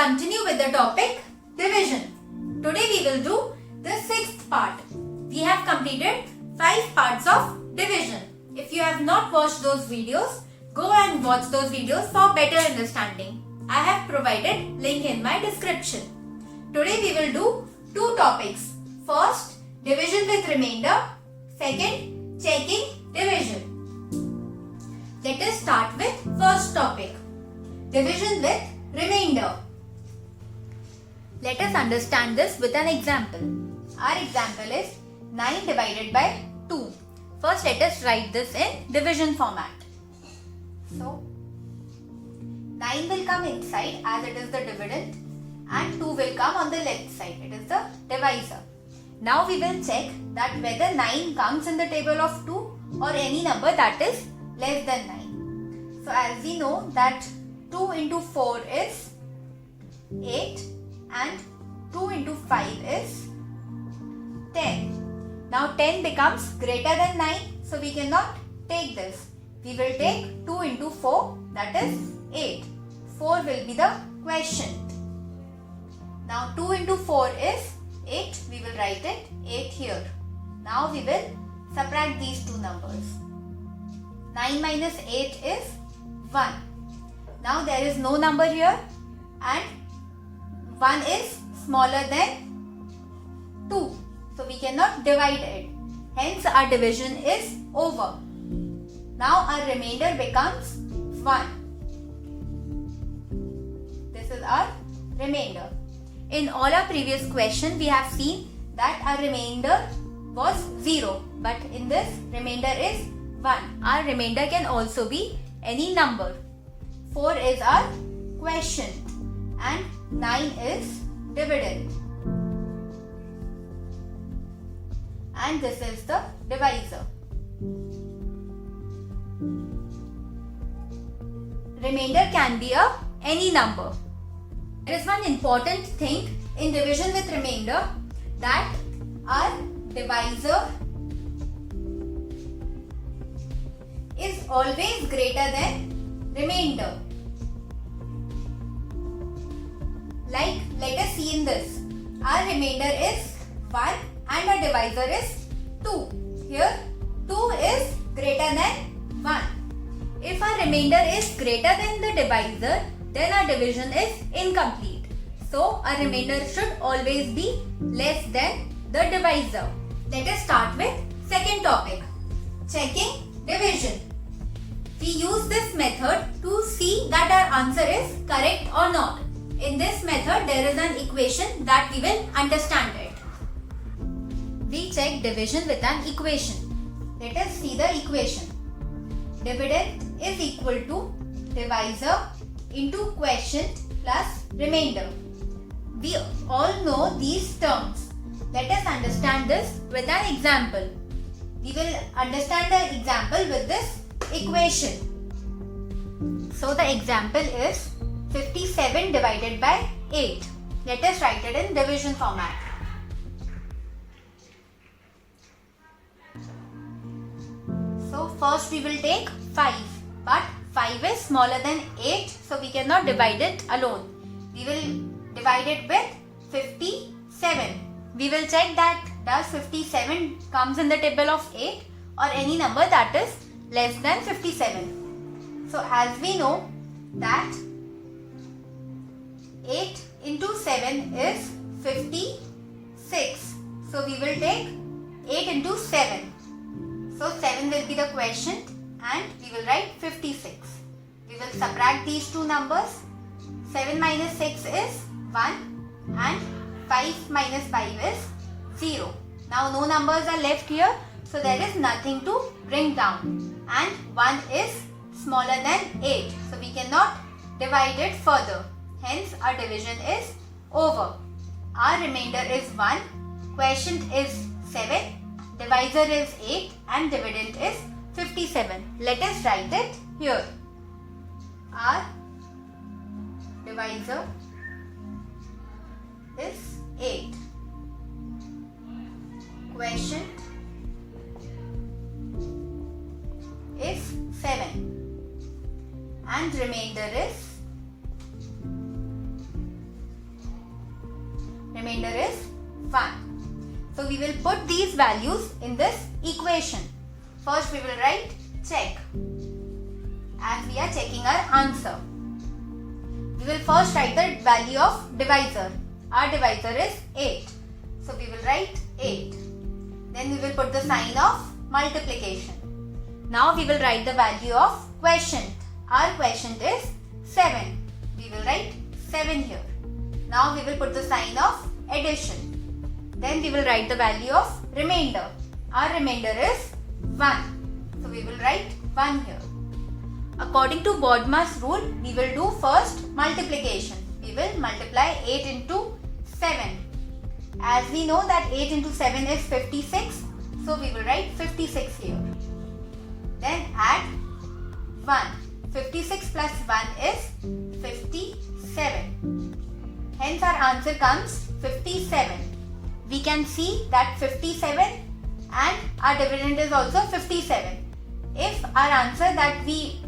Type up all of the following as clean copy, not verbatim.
continue with the topic division. Today we will do the sixth part. We have completed 5 parts of division. If you have not watched those videos, go and watch those videos for better understanding. I have provided link in my description. Today we will do 2 topics. First, division with remainder. Second, checking division. Let us start with first topic, division with remainder. Let us understand this with an example. Our example is 9 divided by 2. First, let us write this in division format. So, 9 will come inside as it is the dividend and 2 will come on the left side. It is the divisor. Now we will check that whether 9 comes in the table of 2 or any number that is less than 9. So as we know that 2 into 4 is 8 and 2 into 5 is 10. Now 10 becomes greater than 9, so we cannot take this. We will take 2 into 4, that is 8. 4 will be the quotient. Now 2 into 4 is 8, we will write it 8 here. Now we will subtract these two numbers. 9 minus 8 is 1. Now there is no number here and 1 is smaller than 2. So we cannot divide it. Hence our division is over. Now our remainder becomes 1. This is our remainder. In all our previous questions we have seen that our remainder was 0. But in this remainder is 1. Our remainder can also be any number. 4 is our quotient and 9 is dividend. And this is the divisor. Remainder can be any number. There is one important thing in division with remainder, that our divisor is always greater than remainder. Like, let us see in this. Our remainder is 1 and our divisor is 2. Here 2 is greater than 1. If our remainder is greater than the divisor, then our division is incomplete. So our remainder should always be less than the divisor. Let us start with second topic, checking division. We use this method to see that our answer is correct or not. In this method, there is an equation that we will understand it. We check division with an equation. Let us see the equation. Dividend is equal to divisor into quotient plus remainder. We all know these terms. Let us understand this with an example. We will understand the example with this equation. So the example is 57 divided by 8. Let us write it in division format. So first we will take 5, but 5 is smaller than 8, so we cannot divide it alone. We will divide it with 57. We will check that does 57 comes in the table of 8 or any number that is less than 57. So as we know that 8 into 7 is 56. So we will take 8 into 7. So 7 will be the quotient and we will write 56. We will subtract these two numbers. 7 minus 6 is 1 and 5 minus 5 is 0. Now no numbers are left here, so there is nothing to bring down. And 1 is smaller than 8, so we cannot divide it further. Hence our division is over. Our remainder is 1, quotient is 7, divisor is 8 and dividend is 57. Let us write it here. Our divisor is 8. Quotient is 7 and remainder is remainder is 1. So we will put these values in this equation. First we will write check as we are checking our answer. We will first write the value of divisor. Our divisor is 8. So we will write 8. Then we will put the sign of multiplication. Now we will write the value of quotient. Our quotient is 7. We will write 7 here. Now we will put the sign of addition. Then we will write the value of remainder. Our remainder is 1. So we will write 1 here. According to BODMAS rule, we will do first multiplication. We will multiply 8 into 7. As we know that 8 into 7 is 56. So we will write 56 here. Then add 1. 56 plus 1 is 57. Hence our answer comes 57. We can see that 57 and our dividend is also 57. If our answer that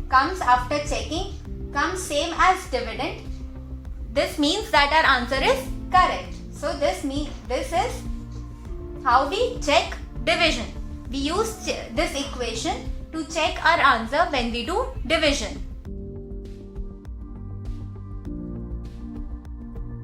comes after checking comes same as dividend, this means that our answer is correct. So this is how we check division. We use this equation to check our answer when we do division.